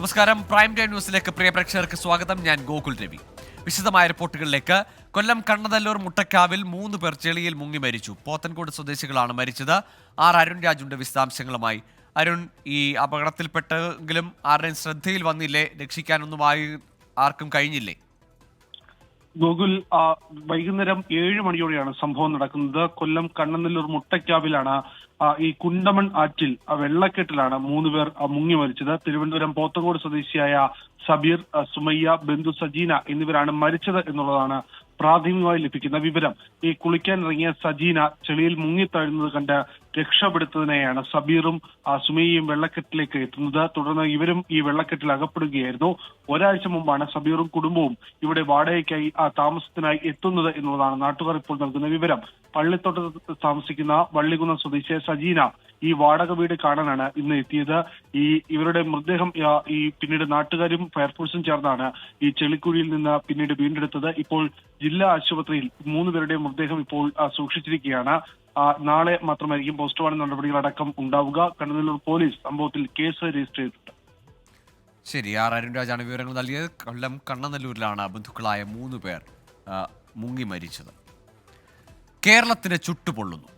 നമസ്കാരം. Prime time ന്യൂസിലേക്ക് പ്രിയ പ്രേക്ഷകർക്ക് സ്വാഗതം. ഞാൻ ഗോകുൽ രവി. വിശദമായ റിപ്പോർട്ടുകളിലേക്ക്. കൊല്ലം കണ്ണനല്ലൂർ മുട്ടക്കാവിൽ 3 പേർ ചെളിയിൽ മുങ്ങി മരിച്ചു. പോത്തൻകോട് സ്വദേശികളാണ് മരിച്ചത്. അരുൺ രാജുണ്ട് വിശദാംശങ്ങളുമായി. അരുൺ, ഈ അപകടത്തിൽപ്പെട്ടെങ്കിലും ആരുടെയും ശ്രദ്ധയിൽ വന്നില്ലേ? രക്ഷിക്കാനൊന്നുമായി ആർക്കും കഴിഞ്ഞില്ലേ? ഗൂഗിൾ വൈകുന്നേരം 7 മണിയോടെയാണ് സംഭവം നടക്കുന്നത്. കൊല്ലം കണ്ണനല്ലൂർ മുട്ടക്കാവിലാണ് ഈ കുണ്ടമൺ ആറ്റിൽ വെള്ളക്കെട്ടിലാണ് 3 പേർ മുങ്ങി മരിച്ചത്. തിരുവനന്തപുരം പോത്തങ്കോട് സ്വദേശിയായ സബീർ, സുമയ്യ, ബന്ധു സജീന എന്നിവരാണ് മരിച്ചത് എന്നുള്ളതാണ് പ്രാഥമികമായി ലഭിക്കുന്ന വിവരം. ഈ കുളിക്കാനിറങ്ങിയ സജീന ചെളിയിൽ മുങ്ങിത്താഴുന്നത് കണ്ട് രക്ഷപ്പെടുത്തുന്നതിനെയാണ് സബീറും സുമയ്യയും വെള്ളക്കെട്ടിലേക്ക് എത്തുന്നത്. തുടർന്ന് ഇവരും ഈ വെള്ളക്കെട്ടിൽ അകപ്പെടുകയായിരുന്നു. ഒരാഴ്ച മുമ്പാണ് സബീറും കുടുംബവും ഇവിടെ വാടകയ്ക്കായി താമസത്തിനായി എത്തുന്നത് എന്നുള്ളതാണ് നാട്ടുകാർ ഇപ്പോൾ നൽകുന്ന വിവരം. പള്ളിത്തോട്ടത്ത് താമസിക്കുന്ന വള്ളികുന്നം സ്വദേശിയായ സജീന ഈ വാടക വീട് കാണാനാണ് ഇന്ന് എത്തിയത്. ഇവരുടെ മൃതദേഹം പിന്നീട് നാട്ടുകാരും ഫയർഫോഴ്സും ചേർന്നാണ് ഈ ചെളിക്കുഴിയിൽ നിന്ന് പിന്നീട് വീണ്ടെടുത്തത്. ഇപ്പോൾ ജില്ലാ ആശുപത്രിയിൽ 3 പേരുടെ മൃതദേഹം ഇപ്പോൾ സൂക്ഷിച്ചിരിക്കുകയാണ്. നാളെ മാത്രമായിരിക്കും പോസ്റ്റ്മോർട്ടം നടപടികളടക്കം ഉണ്ടാവുക. കണ്ണനല്ലൂർ പോലീസ് സംഭവത്തിൽ കേസ് രജിസ്റ്റർ ചെയ്തിട്ടുണ്ട്. ശരി, അരുൺ രാജാണ് വിവരങ്ങൾ നൽകിയത്. കൊല്ലം കണ്ണനല്ലൂരിലാണ് ബന്ധുക്കളായ 3 പേർ മുങ്ങി മരിച്ചത്. കേരളത്തിന് ചുട്ടുപൊള്ളുന്നു.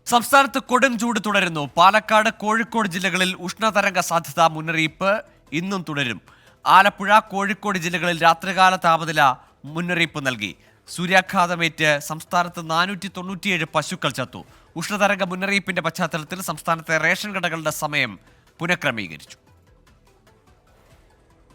സംസ്ഥാനത്ത് കൊടും ചൂട് തുടരുന്നു. പാലക്കാട്, കോഴിക്കോട് ജില്ലകളിൽ ഉഷ്ണതരംഗ സാധ്യതാ മുന്നറിയിപ്പ് ഇന്നും തുടരും. ആലപ്പുഴ, കോഴിക്കോട് ജില്ലകളിൽ രാത്രികാല താപനില മുന്നറിയിപ്പ് നൽകി. സൂര്യാഘാതമേറ്റ് സംസ്ഥാനത്ത് 497 പശുക്കൾ ചത്തു. ഉഷ്ണതരംഗ മുന്നറിയിപ്പിന്റെ പശ്ചാത്തലത്തിൽ സംസ്ഥാനത്തെ റേഷൻ കടകളുടെ സമയം പുനഃക്രമീകരിച്ചു.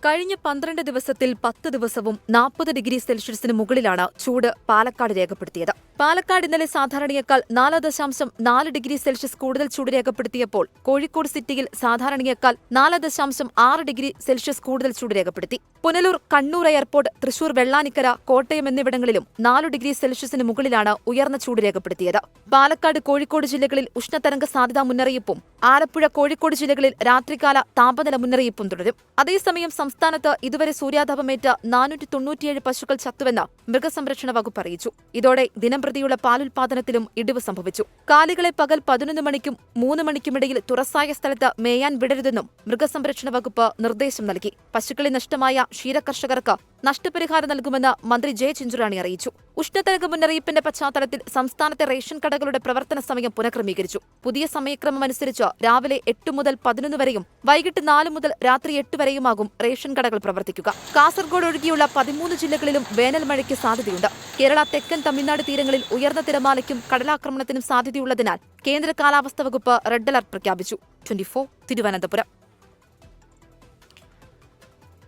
കഴിഞ്ഞ 12 ദിവസത്തിൽ 10 ദിവസവും 40 ഡിഗ്രി സെൽഷ്യസിന് മുകളിലാണ് ചൂട് പാലക്കാട് രേഖപ്പെടുത്തിയത്. പാലക്കാട് ഇന്നലെ സാധാരണയേക്കാൾ 4.4 ഡിഗ്രി സെൽഷ്യസ് കൂടുതൽ ചൂട് രേഖപ്പെടുത്തിയപ്പോൾ കോഴിക്കോട് സിറ്റിയിൽ സാധാരണയേക്കാൾ 4.6 ഡിഗ്രി സെൽഷ്യസ് കൂടുതൽ ചൂട് രേഖപ്പെടുത്തി. പുനലൂർ, കണ്ണൂർ എയർപോർട്ട്, തൃശൂർ, വെള്ളാനിക്കര, കോട്ടയം എന്നിവിടങ്ങളിലും 4 ഡിഗ്രി സെൽഷ്യസിന് മുകളിലാണ് ഉയർന്ന ചൂട് രേഖപ്പെടുത്തിയത്. പാലക്കാട്, കോഴിക്കോട് ജില്ലകളിൽ ഉഷ്ണതരംഗ സാധ്യതാ മുന്നറിയിപ്പും ആലപ്പുഴ, കോഴിക്കോട് ജില്ലകളിൽ രാത്രികാല താപനില മുന്നറിയിപ്പും തുടരും. അതേസമയം സംസ്ഥാനത്ത് ഇതുവരെ സൂര്യാതാപമേറ്റ 497 പശുക്കൾ ചത്തുവെന്ന് മൃഗസംരക്ഷണ വകുപ്പ് അറിയിച്ചു. ഇതോടെ ദിനംപ്രതിയുള്ള പാലുൽപാദനത്തിലും ഇടിവ് സംഭവിച്ചു. കാലികളെ പകൽ 11 മണിക്കും 3 മണിക്കുമിടയിൽ തുറസായ സ്ഥലത്ത് മേയാൻ വിടരുതെന്നും മൃഗസംരക്ഷണ വകുപ്പ് നിർദ്ദേശം നൽകി. പശുക്കളെ നഷ്ടമായ ക്ഷീരകർഷകർക്ക് നഷ്ടപരിഹാരം നൽകുമെന്ന് മന്ത്രി ജെ ചിഞ്ചുറാണി അറിയിച്ചു. ഉഷ്ണതരംഗ മുന്നറിയിപ്പിന്റെ പശ്ചാത്തലത്തിൽ സംസ്ഥാനത്തെ റേഷൻ കടകളുടെ പ്രവർത്തന സമയം പുനഃക്രമീകരിച്ചു. പുതിയ സമയക്രമം അനുസരിച്ച് രാവിലെ 8 മുതൽ 11 വരെയും വൈകിട്ട് 4 മുതൽ രാത്രി 8 വരെയുമാകും റേഷൻ കടകൾ പ്രവർത്തിക്കുക. കാസർഗോഡ് ഒഴികെയുള്ള 13 ജില്ലകളിലും വേനൽ മഴയ്ക്ക് സാധ്യതയുണ്ട്. കേരള, തെക്കൻ തമിഴ്നാട് തീരങ്ങളിൽ ഉയർന്ന തിരമാലയ്ക്കും കടലാക്രമണത്തിനും സാധ്യതയുള്ളതിനാൽ കേന്ദ്ര കാലാവസ്ഥാ വകുപ്പ് റെഡ് അലർട്ട് പ്രഖ്യാപിച്ചു. 24 തിരുവനന്തപുരം.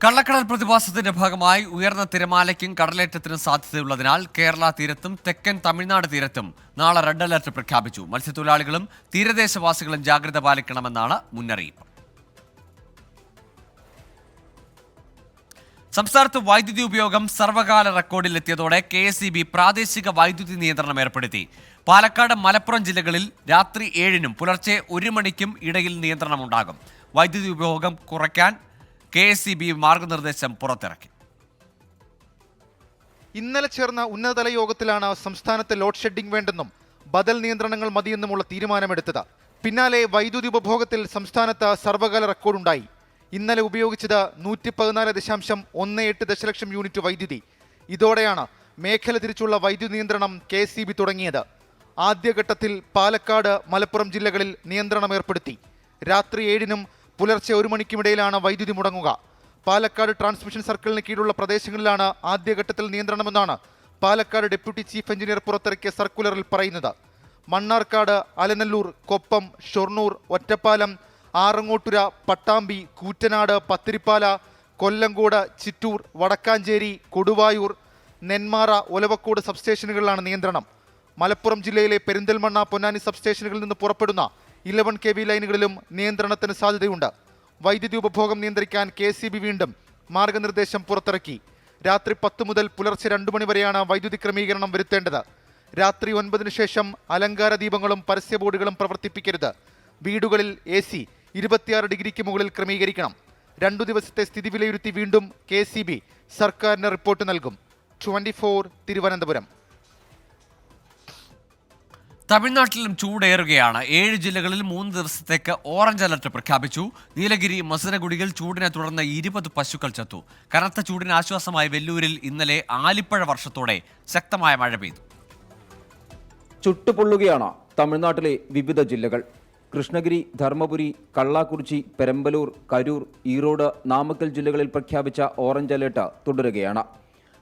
കള്ളക്കടൽ പ്രതിഭാസത്തിന്റെ ഭാഗമായി ഉയർന്ന തിരമാലയ്ക്കും കടലേറ്റത്തിനും സാധ്യതയുള്ളതിനാൽ കേരള തീരത്തും തെക്കൻ തമിഴ്നാട് തീരത്തും നാളെ റെഡ് അലർട്ട് പ്രഖ്യാപിച്ചു. മത്സ്യത്തൊഴിലാളികളും തീരദേശവാസികളും ജാഗ്രത പാലിക്കണമെന്നാണ് മുന്നറിയിപ്പ്. സംസ്ഥാനത്ത് വൈദ്യുതി ഉപയോഗം സർവകാല റെക്കോർഡിലെത്തിയതോടെ KSEB പ്രാദേശിക വൈദ്യുതി നിയന്ത്രണം ഏർപ്പെടുത്തി. പാലക്കാട്, മലപ്പുറം ജില്ലകളിൽ രാത്രി 7-നും പുലർച്ചെ 1 മണിക്കും ഇടയിൽ നിയന്ത്രണമുണ്ടാകും. വൈദ്യുതി ഉപയോഗം കുറയ്ക്കാൻ KSEB മാർഗനിർദ്ദേശം പുറത്തിറക്കി. ഇന്നലെ ചേർന്ന ഉന്നതതല യോഗത്തിലാണ് സംസ്ഥാനത്ത് ലോഡ് ഷെഡിംഗ് വേണ്ടെന്നും ബദൽ നിയന്ത്രണങ്ങൾ മതിയെന്നുമുള്ള തീരുമാനമെടുത്തത്. പിന്നാലെ വൈദ്യുതി ഉപഭോഗത്തിൽ സംസ്ഥാനത്ത് സർവകാല റെക്കോർഡുണ്ടായി. ഇന്നലെ ഉപയോഗിച്ചത് 114.18 ദശലക്ഷം യൂണിറ്റ് വൈദ്യുതി. ഇതോടെയാണ് മേഖല തിരിച്ചുള്ള വൈദ്യുതി നിയന്ത്രണം KSEB തുടങ്ങിയത്. ആദ്യഘട്ടത്തിൽ പാലക്കാട്, മലപ്പുറം ജില്ലകളിൽ നിയന്ത്രണം ഏർപ്പെടുത്തി. രാത്രി 7-നും പുലർച്ചെ 1 മണിക്കുമിടയിലാണ് വൈദ്യുതി മുടങ്ങുക. പാലക്കാട് ട്രാൻസ്മിഷൻ സർക്കിളിന് കീഴിലുള്ള പ്രദേശങ്ങളിലാണ് ആദ്യഘട്ടത്തിൽ നിയന്ത്രണമെന്നാണ് പാലക്കാട് ഡെപ്യൂട്ടി ചീഫ് എഞ്ചിനീയർ പുറത്തിറക്കിയ സർക്കുലറിൽ പറയുന്നത്. മണ്ണാർക്കാട്, അലനല്ലൂർ, കൊപ്പം, ഷൊർണൂർ, ഒറ്റപ്പാലം, ആറങ്ങോട്ടുര, പട്ടാമ്പി, കൂറ്റനാട്, പത്തിരിപ്പാല, കൊല്ലങ്കോട്, ചിറ്റൂർ, വടക്കാഞ്ചേരി, കൊടുവായൂർ, നെന്മാറ, ഒലവക്കോട് സബ്സ്റ്റേഷനുകളിലാണ് നിയന്ത്രണം. മലപ്പുറം ജില്ലയിലെ പെരിന്തൽമണ്ണ, പൊന്നാനി സബ്സ്റ്റേഷനുകളിൽ നിന്ന് പുറപ്പെടുന്ന 11 kV ലൈനുകളിലും നിയന്ത്രണത്തിന് സാധ്യതയുണ്ട്. വൈദ്യുതി ഉപഭോഗം നിയന്ത്രിക്കാൻ KSEB വീണ്ടും മാർഗനിർദ്ദേശം പുറത്തിറക്കി. രാത്രി 10 മുതൽ പുലർച്ചെ 2 മണി വരെയാണ് വൈദ്യുതി ക്രമീകരണം വരുത്തേണ്ടത്. രാത്രി 9-ന് ശേഷം അലങ്കാര ദീപങ്ങളും പരസ്യ ബോർഡുകളും പ്രവർത്തിപ്പിക്കരുത്. വീടുകളിൽ AC 26 ഡിഗ്രിക്ക് മുകളിൽ ക്രമീകരിക്കണം. 2 ദിവസത്തെ സ്ഥിതി വിലയിരുത്തി വീണ്ടും KCB സർക്കാരിന് റിപ്പോർട്ട് നൽകും. 24 തിരുവനന്തപുരം. തമിഴ്നാട്ടിലും ചൂടേറുകയാണ്. 7 ജില്ലകളിൽ 3 ദിവസത്തേക്ക് ഓറഞ്ച് അലർട്ട് പ്രഖ്യാപിച്ചു. നീലഗിരി, മസനഗുഡിയിൽ ചൂടിനെ തുടർന്ന് 20 പശുക്കൾ ചത്തു. കനത്ത ചൂടിന് ആശ്വാസമായി വെല്ലൂരിൽ ഇന്നലെ ആലിപ്പഴ വർഷത്തോടെ ശക്തമായ മഴ പെയ്തു. ചുട്ടുപൊള്ളുകയാണ് തമിഴ്നാട്ടിലെ വിവിധ ജില്ലകൾ. കൃഷ്ണഗിരി, ധർമ്മപുരി, കള്ളാക്കുറിച്ചി, പെരമ്പലൂർ, കരൂർ, ഈറോഡ്, നാമക്കൽ ജില്ലകളിൽ പ്രഖ്യാപിച്ച ഓറഞ്ച് അലർട്ട് തുടരുകയാണ്.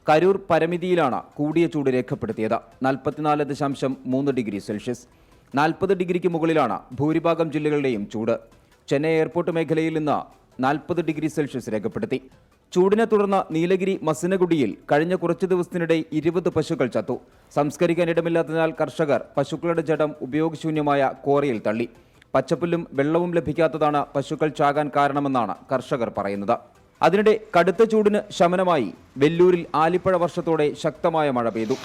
കരൂർ പരമിതിയിലാണ് കൂടിയ ചൂട് രേഖപ്പെടുത്തിയത്. 44.3 ഡിഗ്രി സെൽഷ്യസ്. 40 ഡിഗ്രിക്ക് മുകളിലാണ് ഭൂരിഭാഗം ജില്ലകളുടെയും ചൂട്. ചെന്നൈ എയർപോർട്ട് മേഖലയിൽ നിന്ന് 40 ഡിഗ്രി സെൽഷ്യസ് രേഖപ്പെടുത്തി. ചൂടിനെ തുടർന്ന് നീലഗിരി, മസനഗുഡിയിൽ കഴിഞ്ഞ കുറച്ചു ദിവസത്തിനിടെ 20 പശുക്കൾ ചത്തു. സംസ്കരിക്കാൻ ഇടമില്ലാത്തതിനാൽ കർഷകർ പശുക്കളുടെ ജഡം ഉപയോഗശൂന്യമായ ക്വാറിയിൽ തള്ളി. പച്ചപ്പുല്ലും വെള്ളവും ലഭിക്കാത്തതാണ് പശുക്കൾ ചാകാൻ കാരണമെന്നാണ് കർഷകർ പറയുന്നത്. അതിനിടെ കടുത്ത ചൂടിന് ശമനമായി വെല്ലൂരിൽ ആലിപ്പഴ വർഷത്തോടെ ശക്തമായ മഴ പെയ്തു.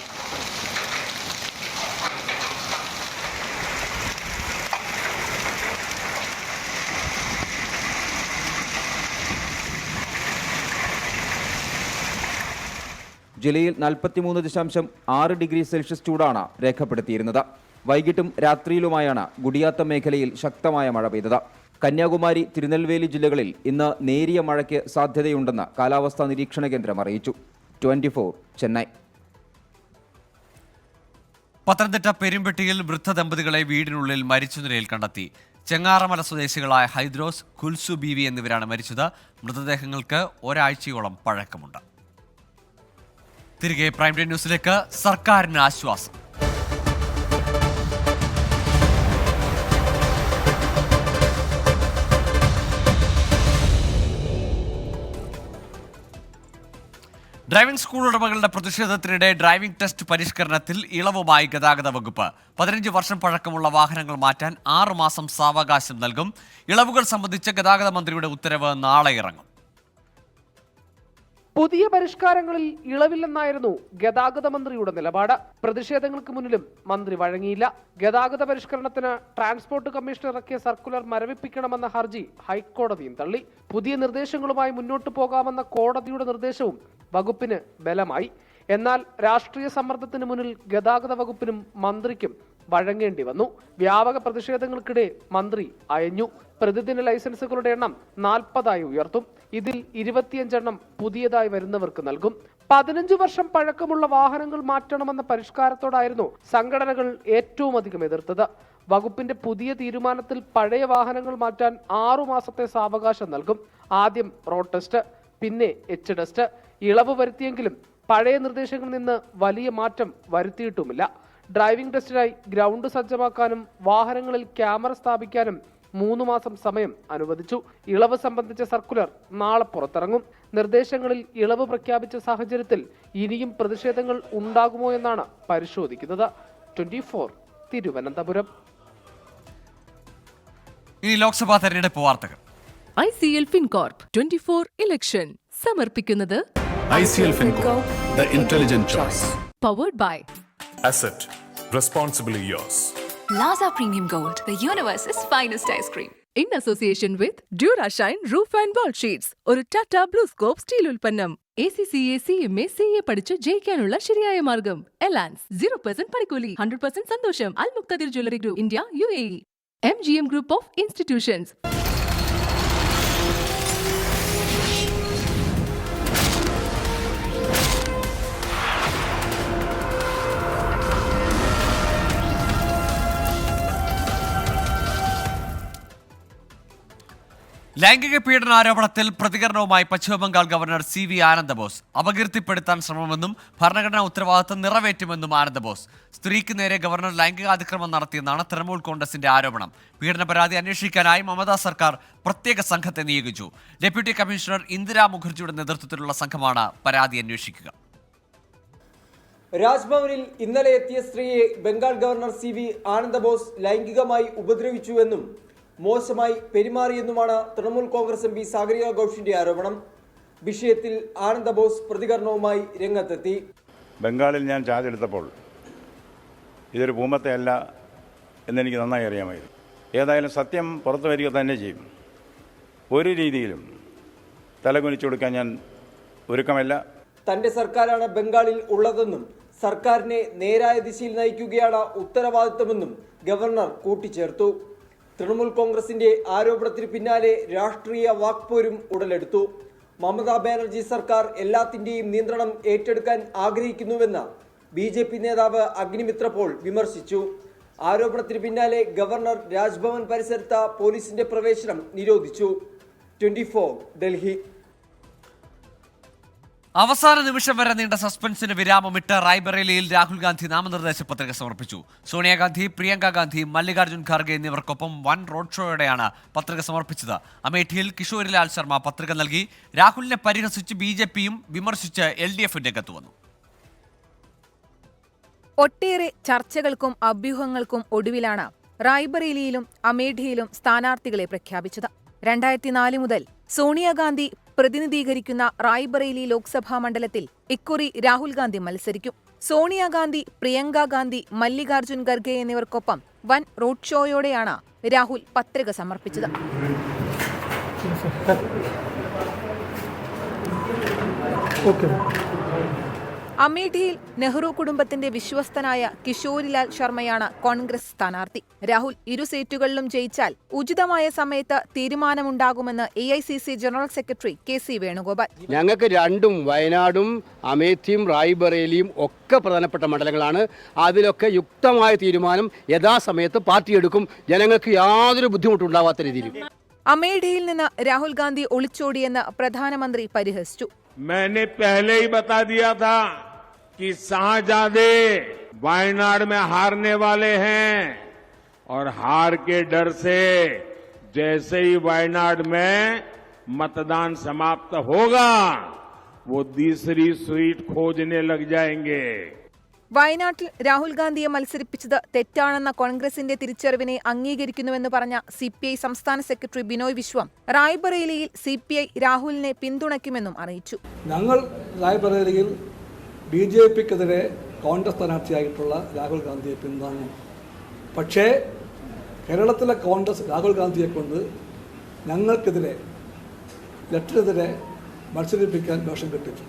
ജില്ലയിൽ 43.6 ഡിഗ്രി സെൽഷ്യസ് ചൂടാണ് രേഖപ്പെടുത്തിയിരുന്നത്. വൈകിട്ടും രാത്രിയിലുമായാണ് ഗുഡിയാത്തം മേഖലയിൽ ശക്തമായ മഴ പെയ്തത്. കന്യാകുമാരി, തിരുനെൽവേലി ജില്ലകളിൽ ഇന്ന് നേരിയ മഴയ്ക്ക് സാധ്യതയുണ്ടെന്ന് കാലാവസ്ഥാ നിരീക്ഷണ കേന്ദ്രം അറിയിച്ചു. 24 ചെന്നൈ. പത്തനംതിട്ട പെരുമ്പെട്ടിയിൽ വൃദ്ധ ദമ്പതികളെ വീടിനുള്ളിൽ മരിച്ച നിലയിൽ കണ്ടെത്തി. ചെങ്ങാറമല സ്വദേശികളായ ഹൈദ്രോസ്, കുൽസു ബീവി എന്നിവരാണ് മരിച്ചത്. മൃതദേഹങ്ങൾക്ക് ഒരാഴ്ചയോളം പഴക്കമുണ്ട്. തിരികെ പ്രൈം ടൈം ന്യൂസിലേക്ക്. സർക്കാരിന് ആശ്വാസം. ഡ്രൈവിംഗ് സ്കൂൾ ഉടമകളുടെ പ്രതിഷേധത്തിനിടെ ഡ്രൈവിംഗ് ടെസ്റ്റ് പരിഷ്കരണത്തിൽ ഇളവുമായി ഗതാഗത വകുപ്പ്. 15 വർഷം പഴക്കമുള്ള വാഹനങ്ങൾ മാറ്റാൻ 6 മാസം സാവകാശം നൽകും. ഇളവുകൾ സംബന്ധിച്ച് ഗതാഗത മന്ത്രിയുടെ ഉത്തരവ് നാളെ ഇറങ്ങും. പുതിയ പരിഷ്കാരങ്ങളിൽ ഇളവില്ലെന്നായിരുന്നു ഗതാഗത മന്ത്രിയുടെ നിലപാട്. പ്രതിഷേധങ്ങൾക്ക് മുന്നിലും മന്ത്രി വഴങ്ങിയില്ല. ഗതാഗത പരിഷ്കരണത്തിന് ട്രാൻസ്പോർട്ട് കമ്മീഷൻ ഇറക്കിയ സർക്കുലർ മരവിപ്പിക്കണമെന്ന ഹർജി ഹൈക്കോടതിയും തള്ളി. പുതിയ നിർദ്ദേശങ്ങളുമായി മുന്നോട്ടു പോകാമെന്ന കോടതിയുടെ നിർദ്ദേശവും വകുപ്പിന് ബലമായി. എന്നാൽ രാഷ്ട്രീയ സമ്മർദ്ദത്തിന് മുന്നിൽ ഗതാഗത വകുപ്പിനും മന്ത്രിക്കും വഴങ്ങേണ്ടി വന്നു. വ്യാപക പ്രതിഷേധങ്ങൾക്കിടെ മന്ത്രി അയഞ്ഞു. പ്രതിദിന ലൈസൻസുകളുടെ എണ്ണം 40 ഉയർത്തും. ഇതിൽ 25 എണ്ണം പുതിയതായി വരുന്നവർക്ക് നൽകും. 15 വർഷം പഴക്കമുള്ള വാഹനങ്ങൾ മാറ്റണമെന്ന പരിഷ്കാരത്തോടായിരുന്നു സംഘടനകൾ ഏറ്റവും അധികം എതിർത്തത്. വകുപ്പിന്റെ പുതിയ തീരുമാനത്തിൽ പഴയ വാഹനങ്ങൾ മാറ്റാൻ 6 മാസത്തെ സാവകാശം നൽകും. ആദ്യം റോഡ് ടെസ്റ്റ്, പിന്നെ എച്ച് ടെസ്റ്റ്. ഇളവ് വരുത്തിയെങ്കിലും പഴയ നിർദ്ദേശങ്ങളിൽ നിന്ന് വലിയ മാറ്റം വരുത്തിയിട്ടുമില്ല. ഡ്രൈവിംഗ് ടെസ്റ്റിനായി ഗ്രൗണ്ട് സജ്ജമാക്കാനും വാഹനങ്ങളിൽ ക്യാമറ സ്ഥാപിക്കാനും 3 മാസം സമയം അനുവദിച്ചു. ഇളവ് സംബന്ധിച്ച സർക്കുലർ നാളെ പുറത്തിറങ്ങും. നിർദ്ദേശങ്ങളിൽ ഇളവ് പ്രഖ്യാപിച്ച സാഹചര്യത്തിൽ ഇനിയും പ്രതിഷേധങ്ങൾ ഉണ്ടാകുമോ എന്നാണ് പരിശോധിക്കുന്നത്. 24 തിരുവനന്തപുരം. ഇനി ലോക്സഭാ തെരഞ്ഞെടുപ്പ് വാർത്തകൾ. ICL FinCorp 24 ഇലക്ഷൻ സമർപ്പിക്കുന്നത് ICL FinCorp, the intelligent choice. Powered by Asset, responsibly yours. Plaza Premium Gold, the universe's finest ice cream. in association with Durashine Roof and Wall Sheets. ഒരു ടാറ്റ ബ്ലൂ സ്കോപ്പ് സ്റ്റീൽ ഉൽപ്പന്നം. ACCA CMA CA പഠിച്ച് ജയിക്കാനുള്ള ശരിയായ മാർഗം. എലാൻസ് 0% പണിക്കൂലി, 100% സന്തോഷം. Al Muqtadir jewellery group India UAE. MGM group of institutions. ലൈംഗിക പീഡനാരോപണത്തിൽ പ്രതികരണവുമായി പശ്ചിമബംഗാൾ ഗവർണർ CV ആനന്ദബോസ്. അപകീർത്തിപ്പെടുത്താൻ ശ്രമമെന്നും ഭരണഘടനാ ഉത്തരവാദിത്തം നിറവേറ്റുമെന്നും ആനന്ദബോസ്. സ്ത്രീക്ക് നേരെ ഗവർണർ ലൈംഗികാതിക്രമം നടത്തിയെന്നാണ് തൃണമൂൽ കോൺഗ്രസിന്റെ ആരോപണം. പീഡന പരാതി അന്വേഷിക്കാനായി മമതാ സർക്കാർ പ്രത്യേക സംഘത്തെ നിയോഗിച്ചു. ഡെപ്യൂട്ടി കമ്മീഷണർ ഇന്ദിരാ മുഖർജിയുടെ നേതൃത്വത്തിലുള്ള സംഘമാണ് പരാതി അന്വേഷിക്കുക. രാജ്ഭവനിൽ ഇന്നലെ എത്തിയ സ്ത്രീയെ ബംഗാൾ ഗവർണർ CV ആനന്ദബോസ് ലൈംഗികമായി ഉപദ്രവിച്ചുവെന്നും മോശമായി പെരുമാറിയെന്നുമാണ് തൃണമൂൽ കോൺഗ്രസ് MP സാഗരിക ഘോഷിന്റെ ആരോപണം. വിഷയത്തിൽ ആനന്ദബോസ് പ്രതികരണവുമായി രംഗത്തെത്തി. ബംഗാളിൽ ഞാൻ ചാർജ് എടുത്തപ്പോൾ ഇതൊരു പൂമത്തയല്ല എന്നെനിക്ക് നന്നായി അറിയാമായിരുന്നു. ഏതായാലും സത്യം പുറത്തു വരിക തന്നെ ചെയ്യും. ഒരു രീതിയിലും തലകുനിച്ചു കൊടുക്കാൻ ഞാൻ ഒരുക്കമല്ല. തന്റെ സർക്കാരാണ് ബംഗാളിൽ ഉള്ളതെന്നും സർക്കാരിനെ നേരായ ദിശയിൽ നയിക്കുകയാണ് ഉത്തരവാദിത്തമെന്നും ഗവർണർ കൂട്ടിച്ചേർത്തു. തൃണമൂൽ കോൺഗ്രസിന്റെ ആരോപണത്തിന് പിന്നാലെ രാഷ്ട്രീയ വാക്പോരും ഉടലെടുത്തു. മമതാ ബാനർജി സർക്കാർ എല്ലാത്തിന്റെയും നിയന്ത്രണം ഏറ്റെടുക്കാൻ ആഗ്രഹിക്കുന്നുവെന്ന് BJP നേതാവ് അഗ്നിമിത്ര പോൾ വിമർശിച്ചു. ആരോപണത്തിന് പിന്നാലെ ഗവർണർ രാജ്ഭവൻ പരിസരത്ത് പോലീസിന്റെ പ്രവേശനം നിരോധിച്ചു. 24 ഡൽഹി. അവസാന നിമിഷം വരെ നീണ്ട സസ്പെൻസിന് വിരാമമിട്ട് റായ്ബറേലിയിൽ രാഹുൽ ഗാന്ധി നാമനിർദ്ദേശ പത്രിക സമർപ്പിച്ചു. സോണിയാഗാന്ധി, പ്രിയങ്ക ഗാന്ധി, മല്ലികാർജ്ജുൻ ഖാർഗെ എന്നിവർക്കൊപ്പം വൻ റോഡ് ഷോയോടെയാണ് പത്രിക സമർപ്പിച്ചത്. അമേഠിയിൽ കിഷോരിലാൽ ശർമ്മ പത്രിക നൽകി. രാഹുലിനെ പരിഹസിച്ച് BJPയും വിമർശിച്ച് LDF രംഗത്ത് വന്നു. ഒട്ടേറെ ചർച്ചകൾക്കും അഭ്യൂഹങ്ങൾക്കും ഒടുവിലാണ് റായ്ബറേലിയിലും അമേഠിയിലും സ്ഥാനാർത്ഥികളെ പ്രഖ്യാപിച്ചത്. 2004 മുതൽ സോണിയാഗാന്ധി പ്രതിനിധീകരിക്കുന്ന റായ്ബറേലി ലോക്സഭാ മണ്ഡലത്തിൽ ഇക്കുറി രാഹുൽ ഗാന്ധി മത്സരിക്കും. സോണിയാഗാന്ധി, പ്രിയങ്ക ഗാന്ധി, മല്ലികാർജ്ജുൻ ഖർഗെ എന്നിവർക്കൊപ്പം വൻ റോഡ് ഷോയോടെയാണ് രാഹുൽ പത്രിക സമർപ്പിച്ചത്. അമേഠിയിൽ നെഹ്റു കുടുംബത്തിന്റെ വിശ്വസ്തനായ കിഷോരിലാൽ ശർമ്മയാണ് കോൺഗ്രസ് സ്ഥാനാർത്ഥി. രാഹുൽ ഇരു സീറ്റുകളിലും ജയിച്ചാൽ ഉചിതമായ സമയത്ത് തീരുമാനമുണ്ടാകുമെന്ന് AICC general secretary KC Venugopal. ഞങ്ങൾക്ക് രണ്ടും വയനാടും അമേഠിയും റായ്ബറേലിയും ഒക്കെ പ്രധാനപ്പെട്ട മണ്ഡലങ്ങളാണ്. അതിലൊക്കെ യുക്തമായ തീരുമാനം യഥാസമയത്ത് പാർട്ടി എടുക്കും. ജനങ്ങൾക്ക് യാതൊരു ബുദ്ധിമുട്ടുണ്ടാവാത്ത രീതിയിൽ. അമേഠിയിൽ നിന്ന് രാഹുൽ ഗാന്ധി ഒളിച്ചോടിയെന്ന് പ്രധാനമന്ത്രി പരിഹസിച്ചു. मैंने पहले ही बता दिया था कि शाहजादे वायनाड में हारने वाले हैं और हार के डर से जैसे ही वायनाड में मतदान समाप्त होगा वो दूसरी सीट खोजने लग जाएंगे. വയനാട്ടിൽ രാഹുൽ ഗാന്ധിയെ മത്സരിപ്പിച്ചത് തെറ്റാണെന്ന കോൺഗ്രസിന്റെ തിരിച്ചറിവിനെ അംഗീകരിക്കുന്നുവെന്ന് പറഞ്ഞ CPI സംസ്ഥാന സെക്രട്ടറി ബിനോയ് വിശ്വം റായ്ബറേലിയിൽ CPI രാഹുലിനെ പിന്തുണയ്ക്കുമെന്നും അറിയിച്ചു. ഞങ്ങൾ റായ്ബറേലിയിൽ BJPക്കെതിരെ കോൺഗ്രസ് സ്ഥാനാർത്ഥിയായിട്ടുള്ള രാഹുൽ ഗാന്ധിയെ പിന്താങ്ങും. പക്ഷേ കേരളത്തിലെ കോൺഗ്രസ് രാഹുൽ ഗാന്ധിയെ കൊണ്ട് ഞങ്ങൾക്കെതിരെ ലെറ്ററെതിരെ മത്സരിപ്പിക്കാൻ വേഷം കെട്ടിച്ചു.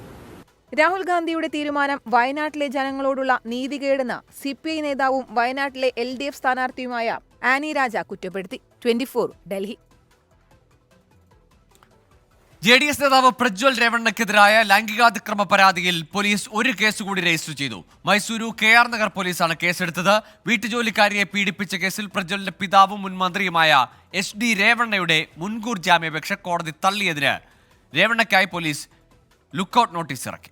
രാഹുൽ ഗാന്ധിയുടെ തീരുമാനം വയനാട്ടിലെ ജനങ്ങളോടുള്ള നീതികേടെന്ന് CPI നേതാവും വയനാട്ടിലെ LDF സ്ഥാനാർത്ഥിയുമായ ആനി രാജ കുറ്റപ്പെടുത്തി. 24 ഡൽഹി. JDS നേതാവ് പ്രജ്വൽ രേവണ്ണയ്ക്കെതിരായ ലൈംഗികാതിക്രമ പരാതിയിൽ പോലീസ് ഒരു കേസ് കൂടി രജിസ്റ്റർ ചെയ്തു. മൈസൂരു KR നഗർ പോലീസാണ് കേസെടുത്തത്. വീട്ടുജോലിക്കാരിയെ പീഡിപ്പിച്ച കേസിൽ പ്രജ്വലിന്റെ പിതാവും മുൻ മന്ത്രിയുമായ SD രേവണ്ണയുടെ മുൻകൂർ ജാമ്യാപേക്ഷ കോടതി തള്ളിയതിന് രേവണ്ണയ്ക്കായി പോലീസ് ലുക്കൌട്ട് നോട്ടീസ് ഇറക്കി.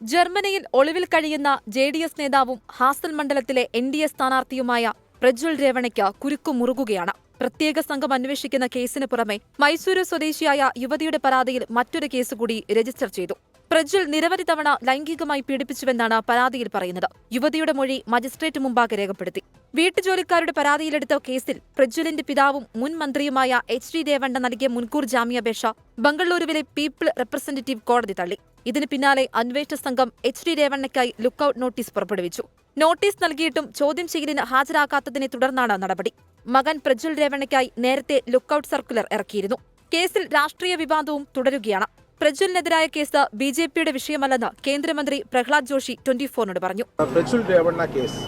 ജർമ്മനിയിൽ ഒളിവിൽ കഴിയുന്ന JDS നേതാവും ഹാസൽ മണ്ഡലത്തിലെ NDA സ്ഥാനാർത്ഥിയുമായ പ്രജ്വൽ രേവണ്ണയ്ക്ക് കുരുക്കുമുറുകുകയാണ്. പ്രത്യേക സംഘം അന്വേഷിക്കുന്ന കേസിന് പുറമെ മൈസൂരു സ്വദേശിയായ യുവതിയുടെ പരാതിയിൽ മറ്റൊരു കേസ് കൂടി രജിസ്റ്റർ ചെയ്തു. പ്രജ്വൽ നിരവധി തവണ ലൈംഗികമായി പീഡിപ്പിച്ചുവെന്നാണ് പരാതിയിൽ പറയുന്നത്. യുവതിയുടെ മൊഴി മജിസ്ട്രേറ്റ് മുമ്പാകെ രേഖപ്പെടുത്തി. വീട്ടുജോലിക്കാരുടെ പരാതിയിലെടുത്ത കേസിൽ പ്രജ്വലിന്റെ പിതാവും മുൻ മന്ത്രിയുമായ HD രേവണ്ണ നൽകിയ മുൻകൂർ ജാമ്യാപേക്ഷ ബംഗളൂരുവിലെ പീപ്പിൾ റെപ്രസെന്റേറ്റീവ് കോടതി തള്ളി. ഇതിന് പിന്നാലെ അന്വേഷണ സംഘം HD രേവണ്ണയ്ക്കായി ലുക്കൌട്ട് നോട്ടീസ് പുറപ്പെടുവിച്ചു. നോട്ടീസ് നൽകിയിട്ടും ചോദ്യം ചെയ്യലിന് ഹാജരാക്കാത്തതിനെ തുടർന്നാണ് നടപടി. മകൻ പ്രജ്വൽ രേവണ്ണയ്ക്കായി നേരത്തെ ലുക്കൌട്ട് സർക്കുലർ ഇറക്കിയിരുന്നു. കേസിൽ രാഷ്ട്രീയ വിവാദവും തുടരുകയാണ്. പ്രജ്വലിനെതിരായ കേസ് BJPയുടെ വിഷയമല്ലെന്ന് കേന്ദ്രമന്ത്രി പ്രഹ്ലാദ് ജോഷി 24നോട് പറഞ്ഞു. Prajwal Revanna case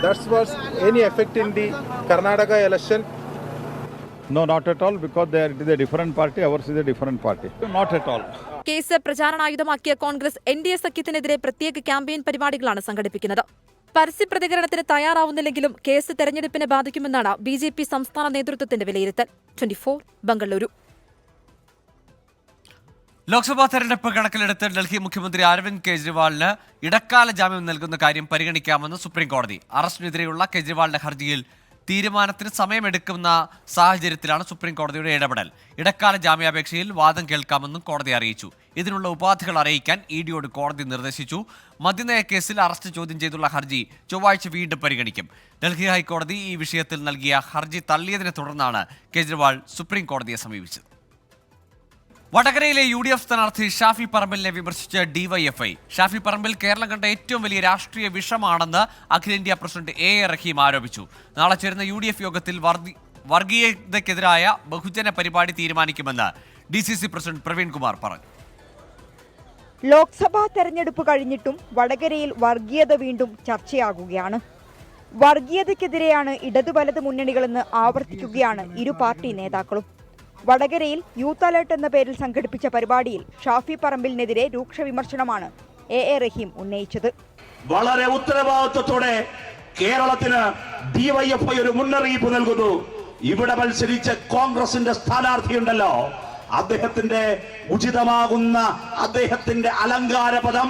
that was any effect in the Karnataka election? No, not at all, because it is a different party, ours is a different party. Not at all. Case പ്രചാരണായുധമാക്കിയ Congress NDA സഖ്യത്തിനെതിരെ പ്രത്യേക campaign പരിപാടികളാണ് സംഘടിപ്പിക്കുന്നത്. പരസ്യപ്രതികരണത്തിന് തയ്യാറാവുന്നില്ലെങ്കിലും case തെരഞ്ഞെടുപ്പിനെ ബാധിക്കുമെന്നാണ് BJP സംസ്ഥാന നേതൃത്വത്തിന്റെ വിലയിരുത്തൽ. 24 ബംഗളൂരു. ലോക്സഭാ തെരഞ്ഞെടുപ്പ് കണക്കിലെടുത്ത് ഡൽഹി മുഖ്യമന്ത്രി അരവിന്ദ് കെജ്രിവാളിന് ഇടക്കാല ജാമ്യം നൽകുന്ന കാര്യം പരിഗണിക്കാമെന്ന് സുപ്രീംകോടതി. അറസ്റ്റിനെതിരെയുള്ള കെജ്രിവാളിന്റെ ഹർജിയിൽ തീരുമാനത്തിന് സമയമെടുക്കുന്ന സാഹചര്യത്തിലാണ് സുപ്രീംകോടതിയുടെ ഇടപെടൽ. ഇടക്കാല ജാമ്യാപേക്ഷയിൽ വാദം കേൾക്കാമെന്നും കോടതി അറിയിച്ചു. ഇതിനുള്ള ഉപാധികൾ അറിയിക്കാൻ EDയോട് കോടതി നിർദ്ദേശിച്ചു. മദ്യനയ കേസിൽ അറസ്റ്റ് ചോദ്യം ചെയ്തുള്ള ഹർജി ചൊവ്വാഴ്ച വീണ്ടും പരിഗണിക്കും. ഡൽഹി ഹൈക്കോടതി ഈ വിഷയത്തിൽ നൽകിയ ഹർജി തള്ളിയതിനെ തുടർന്നാണ് കെജ്രിവാൾ സുപ്രീംകോടതിയെ സമീപിച്ചത്. വടകരയിലെ UDF സ്ഥാനാർത്ഥി ഷാഫി പറമ്പിലിനെ വിമർശിച്ച് DYFI. ഷാഫി പറമ്പിൽ കേരളം കണ്ട ഏറ്റവും വലിയ രാഷ്ട്രീയ വിഷമാണെന്ന് അഖിലേന്ത്യാ പ്രസിഡന്റ് A റഹീം ആരോപിച്ചു. നാളെ ചേരുന്ന UDF യോഗത്തിൽ വർഗീയതയ്ക്കെതിരായ ബഹുജന പരിപാടി തീരുമാനിക്കുമെന്ന് DCC പ്രസിഡന്റ് പ്രവീൺ കുമാർ പറഞ്ഞു. ലോക്സഭാ തെരഞ്ഞെടുപ്പ് കഴിഞ്ഞിട്ടും വടകരയിൽ വർഗീയത വീണ്ടും ചർച്ചയാകുകയാണ്. വർഗീയതയ്ക്കെതിരെയാണ് ഇടതു വലത് മുന്നണികളെന്ന് ആവർത്തിക്കുകയാണ് ഇരു പാർട്ടി നേതാക്കളും. വടകരയിൽ യൂത്ത് അലേർട്ട് എന്ന പേരിൽ സംഘടിപ്പിച്ച പരിപാടിയിൽ ഷാഫി പറമ്പിലിനെതിരെ രൂക്ഷ വിമർശനമാണ് എ റഹീം ഉന്നയിച്ചത്. വളരെ ഉത്തരവാദിത്വത്തോടെ കേരളത്തിന് ഡിവൈഎഫ്ഐ ഒരു മുന്നറിയിപ്പ് നൽകുന്നു. ഇവിടെ മത്സരിച്ച കോൺഗ്രസിന്റെ സ്ഥാനാർത്ഥിയുണ്ടല്ലോ, അദ്ദേഹത്തിന്റെ ഉചിതമാകുന്ന അദ്ദേഹത്തിന്റെ അലങ്കാര പദം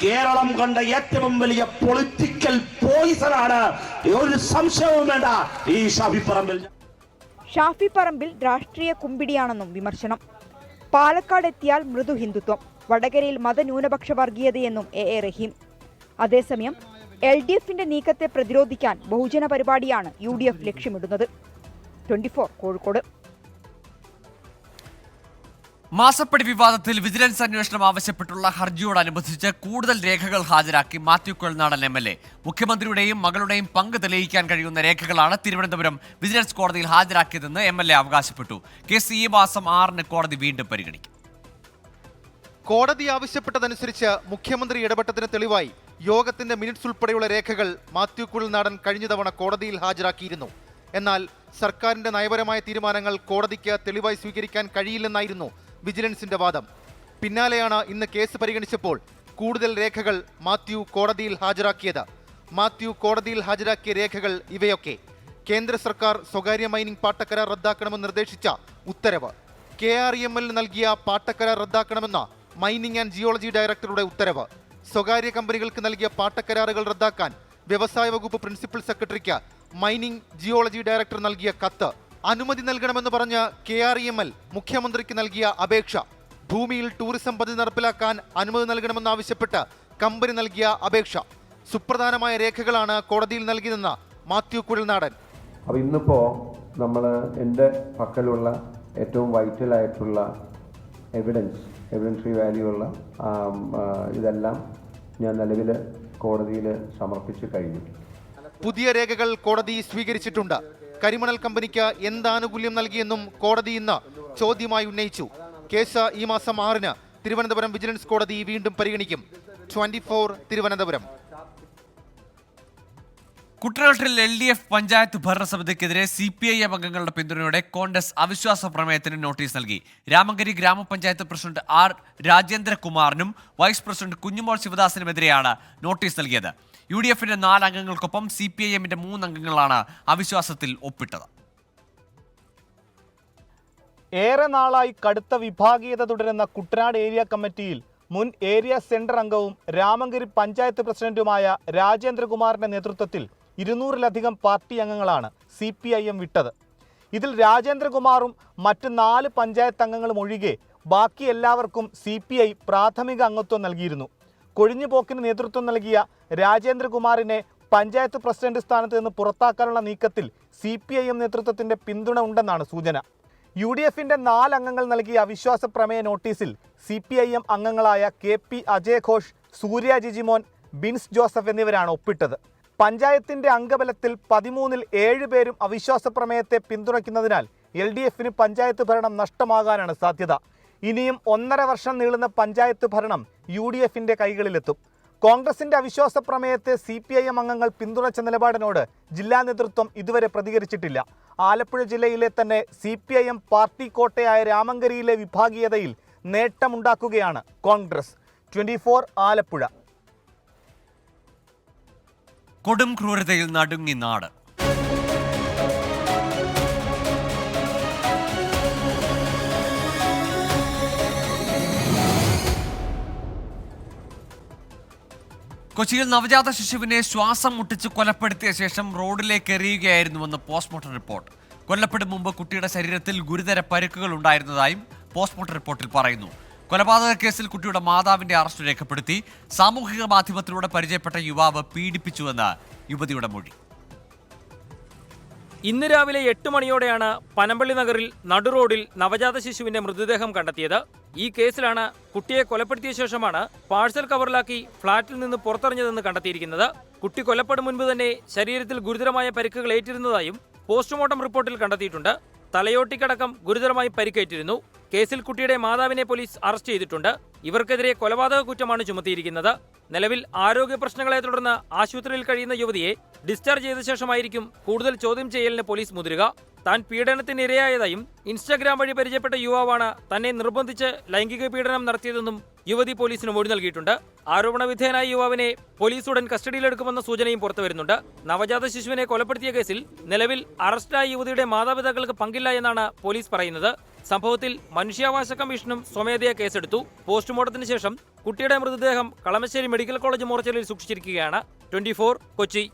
കേരളം കണ്ട ഏറ്റവും വലിയ പൊളിറ്റിക്കൽ പോയിസണാണ്. ഒരു സംശയവും വേണ്ട ഈ ഷാഫി പറമ്പിൽ. ഷാഫി പറമ്പിൽ രാഷ്ട്രീയ കുമ്പിടിയാണെന്നും വിമർശനം. പാലക്കാട് എത്തിയാൽ മൃദു ഹിന്ദുത്വം, വടകരയിൽ മതന്യൂനപക്ഷ വർഗീയതയെന്നും എ റഹീം. അതേസമയം LDFന്റെ നീക്കത്തെ പ്രതിരോധിക്കാൻ ബഹുജന പരിപാടിയാണ് UDF ലക്ഷ്യമിടുന്നത്. 24 കോഴിക്കോട്. മാസപ്പടി വിവാദത്തിൽ വിജിലൻസ് അന്വേഷണം ആവശ്യപ്പെട്ടുള്ള ഹർജിയോടനുബന്ധിച്ച് കൂടുതൽ രേഖകൾ ഹാജരാക്കി മാത്യു കുഴൽനാടൻ MLA. മുഖ്യമന്ത്രിയുടെയും മകളുടെയും പങ്ക് തെളിയിക്കാൻ കഴിയുന്ന രേഖകളാണ് തിരുവനന്തപുരം വിജിലൻസ് കോടതിയിൽ ഹാജരാക്കിയതെന്ന് MLA അവകാശപ്പെട്ടു. കേസ് ഈ മാസം 6-ന് കോടതി വീണ്ടും പരിഗണിക്കും. കോടതി ആവശ്യപ്പെട്ടതനുസരിച്ച് മുഖ്യമന്ത്രി ഇടപെട്ടതിന് തെളിവായി യോഗത്തിന്റെ മിനിറ്റ്സ് ഉൾപ്പെടെയുള്ള രേഖകൾ മാത്യു കുഴൽനാടൻ കഴിഞ്ഞ തവണ കോടതിയിൽ ഹാജരാക്കിയിരുന്നു. എന്നാൽ സർക്കാരിന്റെ നയപരമായ തീരുമാനങ്ങൾ കോടതിക്ക് തെളിവായി സ്വീകരിക്കാൻ കഴിയില്ലെന്നായിരുന്നു വിജിലൻസിന്റെ വാദം. പിന്നാലെയാണ് ഇന്ന് കേസ് പരിഗണിച്ചപ്പോൾ കൂടുതൽ രേഖകൾ മാത്യു കോടതിയിൽ ഹാജരാക്കിയത്. മാത്യു കോടതിയിൽ ഹാജരാക്കിയ രേഖകൾ ഇവയൊക്കെ: കേന്ദ്ര സർക്കാർ സ്വകാര്യ മൈനിംഗ് പാട്ടക്കരാർ റദ്ദാക്കണമെന്ന് നിർദ്ദേശിച്ച ഉത്തരവ്, KREML നൽകിയ പാട്ടക്കരാർ റദ്ദാക്കണമെന്ന മൈനിംഗ് ആൻഡ് ജിയോളജി ഡയറക്ടറുടെ ഉത്തരവ്, സ്വകാര്യ കമ്പനികൾക്ക് നൽകിയ പാട്ടക്കരാറുകൾ റദ്ദാക്കാൻ വ്യവസായ വകുപ്പ് പ്രിൻസിപ്പൽ സെക്രട്ടറിക്ക് മൈനിംഗ് ജിയോളജി ഡയറക്ടർ നൽകിയ കത്ത്, അനുമതി നൽകണമെന്ന് പറഞ്ഞ് KREML മുഖ്യമന്ത്രിക്ക് നൽകിയ അപേക്ഷ, ഭൂമിയിൽ ടൂറിസം പദ്ധതി നടപ്പിലാക്കാൻ അനുമതി നൽകണമെന്നാവശ്യപ്പെട്ട് കമ്പനി നൽകിയ അപേക്ഷ, സുപ്രധാനമായ രേഖകളാണ് കോടതിയിൽ നൽകിയതെന്ന് മാത്യു കുഴൽനാടൻ. അപ്പോൾ ഇന്നിപ്പോൾ നമ്മൾ എൻ്റെ പക്കലുള്ള ഏറ്റവും വൈറ്റലായിട്ടുള്ള എവിഡൻഷ്യറി വാല്യൂ ഉള്ള ഇതെല്ലാം ഞാൻ നിലവിൽ കോടതിയിൽ സമർപ്പിച്ചു കഴിഞ്ഞു. പുതിയ രേഖകൾ കോടതി സ്വീകരിച്ചിട്ടുണ്ട്. കരിമണൽ കമ്പനിക്ക് എന്ത് ആനുകൂല്യം നൽകിയെന്നും കോടതി ഇന്ന് ചോദ്യമായി ഉന്നയിച്ചു. കേസ് ഈ മാസം 6-ന് തിരുവനന്തപുരം വിജിലൻസ് കോടതി വീണ്ടും പരിഗണിക്കും. 24 തിരുവനന്തപുരം. കുട്ടനാട്ടിൽ LDF പഞ്ചായത്ത് ഭരണസമിതിക്കെതിരെ CPIM അംഗങ്ങളുടെ പിന്തുണയോടെ കോൺഗ്രസ് അവിശ്വാസ പ്രമേയത്തിന് നോട്ടീസ് നൽകി. രാമങ്കരി ഗ്രാമപഞ്ചായത്ത് പ്രസിഡന്റ് R രാജേന്ദ്രകുമാറിനും വൈസ് പ്രസിഡന്റ് കുഞ്ഞുമോൾ ശിവദാസിനുമെതിരെയാണ് നോട്ടീസ് നൽകിയത്. UDFന്റെ 4 അംഗങ്ങൾക്കൊപ്പം CPIMന്റെ 3 അംഗങ്ങളാണ് അവിശ്വാസത്തിൽ ഒപ്പിട്ടത്. ഏറെ നാളായി കടുത്ത വിഭാഗീയത തുടരുന്ന കുട്ടനാട് ഏരിയ കമ്മിറ്റിയിൽ മുൻ ഏരിയ സെന്റർ അംഗവും രാമങ്കരി പഞ്ചായത്ത് പ്രസിഡന്റുമായ രാജേന്ദ്രകുമാറിന്റെ നേതൃത്വത്തിൽ 200-ലധികം പാർട്ടി അംഗങ്ങളാണ് CPIM വിട്ടത്. ഇതിൽ രാജേന്ദ്രകുമാറും മറ്റ് 4 പഞ്ചായത്ത് അംഗങ്ങളും ഒഴികെ ബാക്കി എല്ലാവർക്കും CPI പ്രാഥമിക അംഗത്വം നൽകിയിരുന്നു. കൊഴിഞ്ഞുപോക്കിന് നേതൃത്വം നൽകിയ രാജേന്ദ്രകുമാറിനെ പഞ്ചായത്ത് പ്രസിഡന്റ് സ്ഥാനത്ത് നിന്ന് പുറത്താക്കാനുള്ള നീക്കത്തിൽ CPIM നേതൃത്വത്തിന്റെ പിന്തുണ ഉണ്ടെന്നാണ് സൂചന. UDFന്റെ 4 അംഗങ്ങൾ നൽകിയ അവിശ്വാസ പ്രമേയ നോട്ടീസിൽ CPIM അംഗങ്ങളായ KP അജയ് ഘോഷ്, സൂര്യ ജിജിമോൻ, ബിൻസ് ജോസഫ് എന്നിവരാണ് ഒപ്പിട്ടത്. പഞ്ചായത്തിന്റെ അംഗബലത്തിൽ 13-ൽ 7 പേരും അവിശ്വാസ പ്രമേയത്തെ പിന്തുണയ്ക്കുന്നതിനാൽ LDFന് പഞ്ചായത്ത് ഭരണം നഷ്ടമാകാനാണ് സാധ്യത. ഇനിയും 1.5 വർഷം നീളുന്ന പഞ്ചായത്ത് ഭരണം UDFന്റെ കൈകളിലെത്തും. കോൺഗ്രസിന്റെ അവിശ്വാസ പ്രമേയത്തെ CPIM അംഗങ്ങൾ പിന്തുണച്ച നിലപാടിനോട് ജില്ലാ നേതൃത്വം ഇതുവരെ പ്രതികരിച്ചിട്ടില്ല. ആലപ്പുഴ ജില്ലയിലെ തന്നെ CPIM പാർട്ടി കോട്ടയായ രാമങ്കരിയിലെ വിഭാഗീയതയിൽ നേട്ടമുണ്ടാക്കുകയാണ് കോൺഗ്രസ്. 24 ആലപ്പുഴ. കൊടും ക്രൂരതയിൽ നടുങ്ങി നാട്. കൊച്ചിയിൽ നവജാത ശിശുവിനെ ശ്വാസം മുട്ടിച്ച് കൊലപ്പെടുത്തിയ ശേഷം റോഡിലേക്ക് എറിയുകയായിരുന്നുവെന്ന് പോസ്റ്റ്മോർട്ടം റിപ്പോർട്ട്. കൊല്ലപ്പെടും മുമ്പ് കുട്ടിയുടെ ശരീരത്തിൽ ഗുരുതര പരിക്കുകൾ ഉണ്ടായിരുന്നതായും പോസ്റ്റ്മോർട്ടം റിപ്പോർട്ടിൽ പറയുന്നു. കൊലപാതക കേസിൽ കുട്ടിയുടെ മാതാവിന്റെ അറസ്റ്റ് രേഖപ്പെടുത്തി. സാമൂഹിക മാധ്യമത്തിലൂടെ പരിചയപ്പെട്ട യുവാവ് പീഡിപ്പിച്ചുവെന്ന് യുവതിയുടെ മൊഴി. ഇന്ന് രാവിലെ 8 മണിയോടെയാണ് പനമ്പള്ളി നഗറിൽ നടുറോഡിൽ നവജാത ശിശുവിന്റെ മൃതദേഹം കണ്ടെത്തിയത്. ഈ കേസിലാണ് കുട്ടിയെ കൊലപ്പെടുത്തിയ ശേഷമാണ് പാഴ്സൽ കവറിലാക്കി ഫ്ളാറ്റിൽ നിന്ന് പുറത്തെറിഞ്ഞതെന്ന് കണ്ടെത്തിയിരിക്കുന്നത്. കുട്ടി കൊല്ലപ്പെടും മുൻപ് തന്നെ ശരീരത്തിൽ ഗുരുതരമായ പരിക്കുകൾ ഏറ്റിരുന്നതായും പോസ്റ്റ്മോർട്ടം റിപ്പോർട്ടിൽ കണ്ടെത്തിയിട്ടുണ്ട്. തലയോട്ടിക്കടക്കം ഗുരുതരമായി പരിക്കേറ്റിരുന്നു. കേസിൽ കുട്ടിയുടെ മാതാവിനെ പോലീസ് അറസ്റ്റ് ചെയ്തിട്ടുണ്ട്. ഇവർക്കെതിരെ കൊലപാതക കുറ്റമാണ് ചുമത്തിയിരിക്കുന്നത്. നിലവിൽ ആരോഗ്യ പ്രശ്നങ്ങളെ തുടർന്ന് ആശുപത്രിയിൽ കഴിയുന്ന യുവതിയെ ഡിസ്ചാർജ് ചെയ്ത ശേഷമായിരിക്കും കൂടുതൽ ചോദ്യം ചെയ്യലിന് പോലീസ് മുതിരുക. താൻ പീഡനത്തിന് ഇരയായതായും ഇൻസ്റ്റാഗ്രാം വഴി പരിചയപ്പെട്ട യുവാവാണ് തന്നെ നിർബന്ധിച്ച് ലൈംഗിക പീഡനം നടത്തിയതെന്നും യുവതി പോലീസിന് മൊഴി നൽകിയിട്ടുണ്ട്. ആരോപണ വിധേയനായ യുവാവിനെ പോലീസ് ഉടൻ കസ്റ്റഡിയിലെടുക്കുമെന്ന സൂചനയും പുറത്തുവരുന്നുണ്ട്. നവജാത ശിശുവിനെ കൊലപ്പെടുത്തിയ കേസിൽ നിലവിൽ അറസ്റ്റായ യുവതിയുടെ മാതാപിതാക്കൾക്ക് പങ്കില്ല എന്നാണ് പോലീസ് പറയുന്നത്. സംഭവത്തിൽ മനുഷ്യാവകാശ കമ്മീഷനും സ്വമേധയാ കേസെടുത്തു. പോസ്റ്റ്മോർട്ടത്തിന് ശേഷം കുട്ടിയുടെ മൃതദേഹം കളമശ്ശേരി മെഡിക്കൽ കോളേജ് മോർച്ചറിയിൽ സൂക്ഷിച്ചിരിക്കുകയാണ്. 24 Kochi.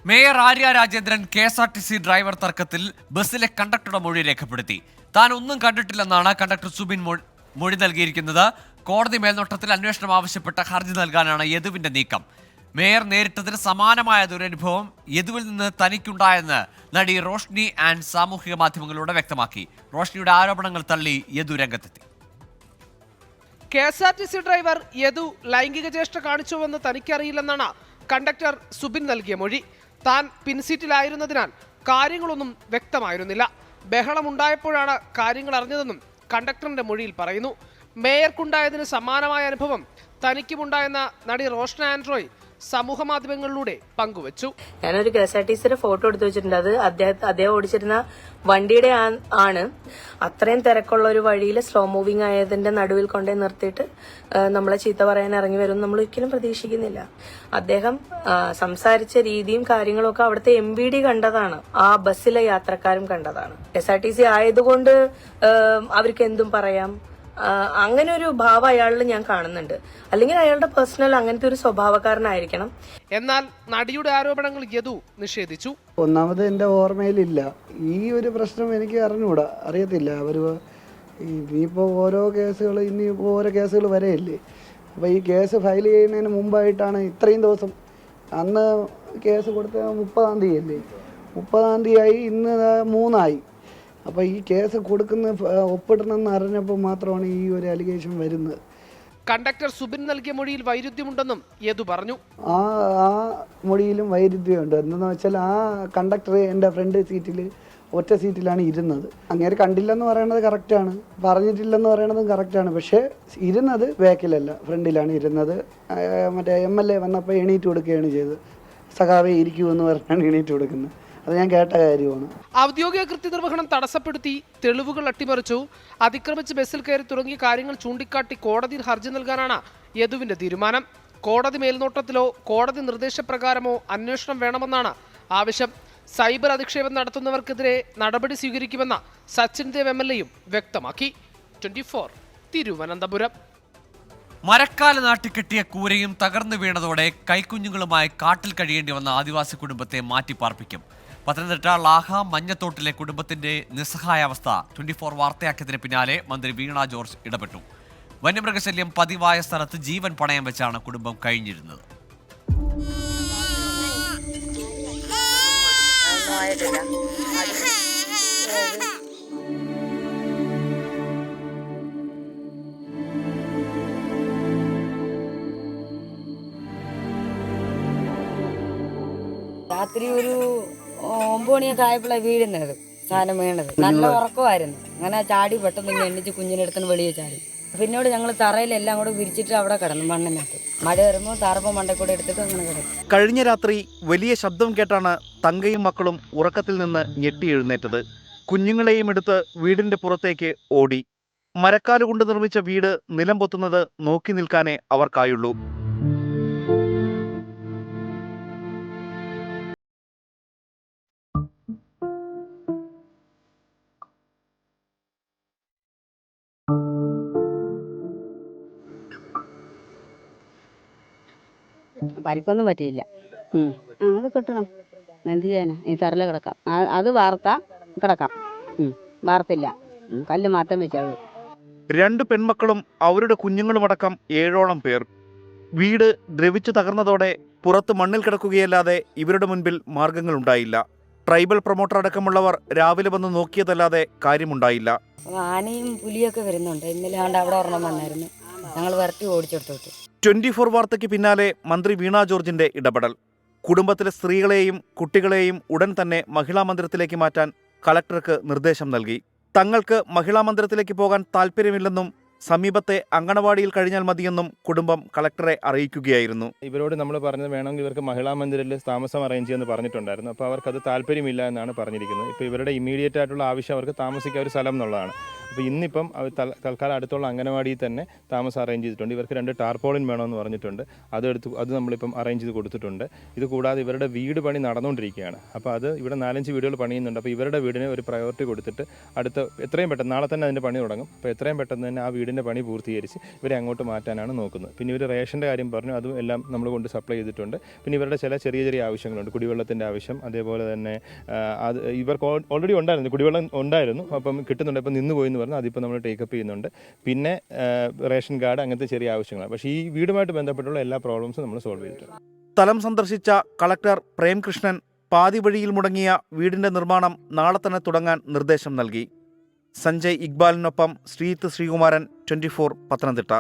Mayor Arya Rajendran KSRTC driver തർക്കത്തിൽ ബസ്സിലെ കണ്ടക്ടറുടെ മൊഴി രേഖപ്പെടുത്തി. താൻ ഒന്നും കണ്ടിട്ടില്ലെന്നാണ് കണ്ടക്ടർ സുബിൻ മൊഴി നൽകിയിരിക്കുന്നത്. കോടതി മേൽനോട്ടത്തിൽ അന്വേഷണം ആവശ്യപ്പെട്ട ഹർജി നൽകാനാണ് യദുവിന്റെ നീക്കം. മേയർ നേരിട്ടതിന് സമാനമായ ദുരനുഭവം യദുവിൽ നിന്ന് തനിക്കുണ്ടായെന്ന് നടി റോഷ്നി ആൻഡ് സാമൂഹിക മാധ്യമങ്ങളിലൂടെ വ്യക്തമാക്കി. റോഷ്നിയുടെ ആരോപണങ്ങൾ തള്ളി യദു രംഗത്തെത്തി. KSRTC ഡ്രൈവർ യദു ലൈംഗിക ചേഷ്ട കാണിച്ചുവെന്ന് തനിക്കറിയില്ലെന്നാണ് കണ്ടക്ടർ സുബിൻ നൽകിയ മൊഴി. താൻ പിൻസീറ്റിലായിരുന്നതിനാൽ കാര്യങ്ങളൊന്നും വ്യക്തമായിരുന്നില്ല. ബഹളമുണ്ടായപ്പോഴാണ് കാര്യങ്ങൾ അറിഞ്ഞതെന്നും കണ്ടക്ടറിന്റെ മൊഴിയിൽ പറയുന്നു. മേയർക്കുണ്ടായതിന് സമാനമായ അനുഭവം തനിക്കുമുണ്ടായെന്ന നടി റോഷ്ന ആൻഡ്രോയ് സമൂഹ മാധ്യമങ്ങളിലൂടെ പങ്കുവച്ചു. ഞാനൊരു KSRTCയുടെ ഫോട്ടോ എടുത്തു വെച്ചിട്ടുണ്ട്. അത് അദ്ദേഹം ഓടിച്ചിരുന്ന വണ്ടിയുടെ ആണ്. അത്രയും തിരക്കുള്ള ഒരു വഴിയിൽ സ്ലോ മൂവിങ് ആയതിന്റെ നടുവിൽ കൊണ്ടേ നിർത്തിയിട്ട് നമ്മളെ ചീത്ത പറയാൻ ഇറങ്ങി വരും നമ്മൾ ഒരിക്കലും പ്രതീക്ഷിക്കുന്നില്ല. അദ്ദേഹം സംസാരിച്ച രീതിയും കാര്യങ്ങളും ഒക്കെ അവിടുത്തെ MVD കണ്ടതാണ്, ആ ബസ്സിലെ യാത്രക്കാരും കണ്ടതാണ്. KSRTC ആയതുകൊണ്ട് അവർക്ക് എന്തും പറയാം, അങ്ങനെ ഒരു ഭാവം അയാളിൽ ഞാൻ കാണുന്നുണ്ട്. അല്ലെങ്കിൽ അയാളുടെ പേഴ്സണൽ അങ്ങനത്തെ ഒരു സ്വഭാവക്കാരനായിരിക്കണം. എന്നാൽ നടിയുടെ ആരോപണങ്ങൾ യദു നിഷേധിച്ചു. ഒന്നാമത് എൻ്റെ ഓർമ്മയിലില്ല ഈ ഒരു പ്രശ്നം, എനിക്ക് അറിയത്തില്ല. അവർ ഇനിയിപ്പോൾ ഓരോ കേസുകൾ ഇനിയിപ്പോൾ ഓരോ കേസുകൾ വരെയില്ലേ. അപ്പോൾ ഈ കേസ് ഫയൽ ചെയ്യുന്നതിന് മുമ്പായിട്ടാണ് ഇത്രയും ദിവസം, അന്ന് കേസ് കൊടുത്ത 30-ാം തീയതി അല്ലേ, 30-ാം തീയതി ഇന്ന് 3 അപ്പോൾ ഈ കേസ് കൊടുക്കുന്ന ഒപ്പിടണമെന്ന് അറിഞ്ഞപ്പോൾ മാത്രമാണ് ഈ ഒരു അലിഗേഷൻ വരുന്നത്. കണ്ടക്ടർ സുബിൻ നൽകിയ മൊഴിയിൽ വൈരുദ്ധ്യമുണ്ടെന്നും യദു പറഞ്ഞു. ആ മൊഴിയിലും വൈരുദ്ധ്യമുണ്ട്. എന്തെന്ന് വെച്ചാൽ ആ കണ്ടക്ടർ എൻ്റെ ഫ്രണ്ട് സീറ്റിൽ ഒറ്റ സീറ്റിലാണ് ഇരുന്നത്. അങ്ങേര് കണ്ടില്ലെന്ന് പറയണത് കറക്റ്റാണ്, പറഞ്ഞിട്ടില്ലെന്ന് പറയണതും കറക്റ്റാണ്. പക്ഷേ ഇരുന്നത് ബാക്കിലല്ല, ഫ്രണ്ടിലാണ് ഇരുന്നത്. മറ്റേ MLA വന്നപ്പോൾ എണീറ്റ് കൊടുക്കുകയാണ് ചെയ്തത്. സഖാവേ ഇരിക്കുമെന്ന് പറഞ്ഞാണ് എണീറ്റ് കൊടുക്കുന്നത്. അത് ഞാൻ കേട്ട കാര്യമാണ്. ഔദ്യോഗിക കൃത്യനിർവഹണം തടസ്സപ്പെടുത്തി, തെളിവുകൾ അട്ടിമറിച്ചു, അതിക്രമിച്ച് ബസ്സിൽ കയറി തുടങ്ങിയ കാര്യങ്ങൾ ചൂണ്ടിക്കാട്ടി കോടതിയിൽ ഹർജി നൽകാനാണ് യദുവിന്റെ തീരുമാനം. കോടതി മേൽനോട്ടത്തിലോ കോടതി നിർദ്ദേശപ്രകാരമോ അന്വേഷണം വേണമെന്നാണ് ആവശ്യം. സൈബർ അധിക്ഷേപം നടത്തുന്നവർക്കെതിരെ നടപടി സ്വീകരിക്കുമെന്ന സച്ചിൻ ദേവ് MLAയും വ്യക്തമാക്കി. 24 തിരുവനന്തപുരം. മരക്കാല നാട്ടിക്കെട്ടിയ കൂരയും തകർന്നു വീണതോടെ കൈക്കുഞ്ഞുങ്ങളുമായി കാട്ടിൽ കഴിയേണ്ടി വന്ന ആദിവാസി കുടുംബത്തെ മാറ്റിപ്പാർപ്പിക്കും. പത്തനംതിട്ട ലാഹ മഞ്ഞത്തോട്ടിലെ കുടുംബത്തിന്റെ നിസ്സഹായാവസ്ഥ 24 വാർത്തയാക്കിയതിന് പിന്നാലെ മന്ത്രി വീണ ജോർജ് ഇടപെട്ടു. വന്യമൃഗശല്യം പതിവായ സ്ഥലത്ത് ജീവൻ പണയം വെച്ചാണ് കുടുംബം കഴിഞ്ഞിരുന്നത്. രാത്രി ഒരു 9 മണിയൊക്കെ ആയപ്പോഴാണ് വീഴുന്നത്, സാധനം വീണത്. നല്ല ഉറക്കമായിരുന്നു. അങ്ങനെ ചാടി പെട്ടെന്ന് ഇങ്ങനെ എണ്ണിച്ച് കുഞ്ഞിനെടുത്തിന് വെളിയെ ചാടി. പിന്നീട് ഞങ്ങൾ തറയിലെല്ലാം കൂടെ വിരിച്ചിട്ട് അവിടെ കിടന്നു മണ്ണിനകത്ത്. മഴ വരുമ്പോൾ താറപ്പം മണ്ടയിൽ കൂടെ എടുത്തിട്ട് അങ്ങനെ കിടക്കും. കഴിഞ്ഞ രാത്രി വലിയ ശബ്ദം കേട്ടാണ് തങ്കയും മക്കളും ഉറക്കത്തിൽ നിന്ന് ഞെട്ടി എഴുന്നേറ്റത്. കുഞ്ഞുങ്ങളെയും എടുത്ത് വീടിന്റെ പുറത്തേക്ക് ഓടി. മരക്കാലുകൊണ്ട് നിർമ്മിച്ച വീട് നിലം പൊത്തുന്നത് നോക്കി നിൽക്കാനേ അവർക്കായുള്ളൂ. പരിക്കൊന്നും പറ്റിയില്ല. അത് കിട്ടണം, എന്ത് ചെയ്യാനാ, ഈ തറല കിടക്കാം. അത് വാർത്ത കിടക്കാം, വാർത്തില്ല, കല്ല് മാറ്റം വെച്ചത്. 2 പെൺമക്കളും അവരുടെ കുഞ്ഞുങ്ങളുമടക്കം 7ഓളം പേർ. വീട് ദ്രവിച്ചു തകർന്നതോടെ പുറത്ത് മണ്ണിൽ കിടക്കുകയല്ലാതെ ഇവരുടെ മുൻപിൽ മാർഗങ്ങളുണ്ടായില്ല. ട്രൈബൽ പ്രൊമോട്ടർ അടക്കമുള്ളവർ രാവിലെ വന്ന് നോക്കിയതല്ലാതെ കാര്യമുണ്ടായില്ല. ആനയും പുലിയൊക്കെ വരുന്നുണ്ട്. ഇന്നലെ അവിടെ ഒരെണ്ണം വന്നായിരുന്നു, ഞങ്ങൾ വരട്ടി ഓടിച്ചെടുത്തോട്ട്. 24 വാർത്തയ്ക്ക് പിന്നാലെ മന്ത്രി വീണ ജോർജിന്റെ ഇടപെടൽ. കുടുംബത്തിലെ സ്ത്രീകളെയും കുട്ടികളെയും ഉടൻ തന്നെ മഹിളാ മന്ദിരത്തിലേക്ക് മാറ്റാൻ കളക്ടർക്ക് നിർദ്ദേശം നൽകി. തങ്ങൾക്ക് മഹിളാ മന്ദിരത്തിലേക്ക് പോകാൻ താൽപ്പര്യമില്ലെന്നും സമീപത്തെ അങ്കണവാടിയിൽ കഴിഞ്ഞാൽ മതിയെന്നും കുടുംബം കളക്ടറെ അറിയിക്കുകയായിരുന്നു. ഇവരോട് നമ്മൾ പറഞ്ഞത് വേണമെങ്കിൽ ഇവർക്ക് മഹിളാ മന്ദിരത്തിൽ താമസം അറേഞ്ച് ചെയ്യുമെന്ന് പറഞ്ഞിട്ടുണ്ടായിരുന്നു. അപ്പോൾ അവർക്കത് താല്പര്യമില്ല എന്നാണ് പറഞ്ഞിരിക്കുന്നത്. ഇപ്പോൾ ഇവരുടെ ഇമ്മീഡിയറ്റ് ആയിട്ടുള്ള ആവശ്യം അവർക്ക് താമസിക്കാൻ ഒരു സ്ഥലം എന്നുള്ളതാണ്. അപ്പോൾ ഇന്നിപ്പം അവർ തൽക്കാലം അടുത്തുള്ള അങ്കണവാടിയിൽ തന്നെ താമസം അറേഞ്ച് ചെയ്തിട്ടുണ്ട്. ഇവർക്ക് 2 ടാർപോളിൻ വേണമെന്ന് പറഞ്ഞിട്ടുണ്ട്. അത് നമ്മളിപ്പം അറേഞ്ച് ചെയ്ത് കൊടുത്തിട്ടുണ്ട്. ഇത് കൂടാതെ ഇവരുടെ വീട് പണി നടന്നുകൊണ്ടിരിക്കുകയാണ്. അപ്പോൾ അത് ഇവിടെ 4-5 വീടുകൾ പണിയുന്നുണ്ട്. അപ്പോൾ ഇവരുടെ വീടിന് ഒരു പ്രയോറിറ്റി കൊടുത്തിട്ട് എത്രയും പെട്ടെന്ന് നാളെ തന്നെ അതിൻ്റെ പണി തുടങ്ങും. അപ്പോൾ എത്രയും പെട്ടെന്ന് തന്നെ ആ വീടിൻ്റെ പണി പൂർത്തീകരിച്ച് ഇവരെ അങ്ങോട്ട് മാറ്റാനാണ് നോക്കുന്നത്. പിന്നെ ഇവർ റേഷൻ്റെ കാര്യം പറഞ്ഞു, അതും എല്ലാം നമ്മൾ കൊണ്ട് സപ്ലൈ ചെയ്തിട്ടുണ്ട്. പിന്നെ ഇവരുടെ ചില ചെറിയ ആവശ്യങ്ങളുണ്ട്. കുടിവെള്ളത്തിൻ്റെ ആവശ്യം, അതേപോലെ തന്നെ അത് ഇവർക്ക് ഓൾറെഡി ഉണ്ടായിരുന്നു, കുടിവെള്ളം ഉണ്ടായിരുന്നു, അപ്പം കിട്ടുന്നുണ്ട്. അപ്പം നിന്ന് പോയി എന്ന് പറഞ്ഞാൽ അതിപ്പോൾ നമ്മൾ ടേക്കപ്പ് ചെയ്യുന്നുണ്ട്. പിന്നെ റേഷൻ കാർഡ്, അങ്ങനത്തെ ചെറിയ ആവശ്യങ്ങളാണ്. പക്ഷേ ഈ വീടുമായിട്ട് ബന്ധപ്പെട്ടുള്ള എല്ലാ പ്രോബ്ലംസും നമ്മൾ സോൾവ് ചെയ്തിട്ടുണ്ട്. സ്ഥലം സന്ദർശിച്ച കളക്ടർ പ്രേംകൃഷ്ണൻ പാതി വഴിയിൽ മുടങ്ങിയ വീടിന്റെ നിർമ്മാണം നാളെ തന്നെ തുടങ്ങാൻ നിർദ്ദേശം നൽകി. സഞ്ജയ് ഇക്ബാലിനൊപ്പം ശ്രീകുമാരൻ, 24 പത്തനംതിട്ട.